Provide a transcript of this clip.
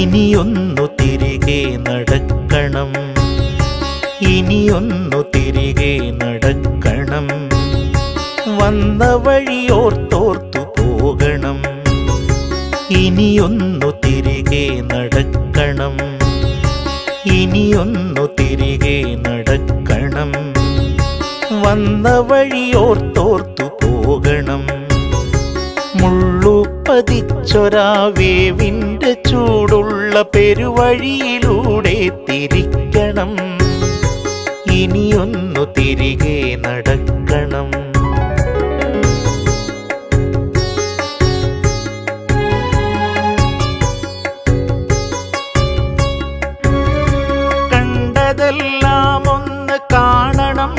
ഇനിയൊന്നു തിരികെ നടക്കണം, ഇനിയൊന്നു തിരികെ നടക്കണം. വന്ന വഴിയോർത്തോർത്തു പോകണം, ഇനിയൊന്നു തിരികെ നടക്കണം, ഇനിയൊന്നു തിരികെ നടക്കണം. വന്ന വഴിയോർത്തോർത്തു പോകണം. മുള്ളുപതിച്ചൊരാ വേവിൻ്റെ ചൂടുള്ള പെരുവഴിയിലൂടെ തിരിക്കണം, ഇനിയൊന്നു തിരികെ നടക്കണം. കണ്ടതെല്ലാം ഒന്ന് കാണണം,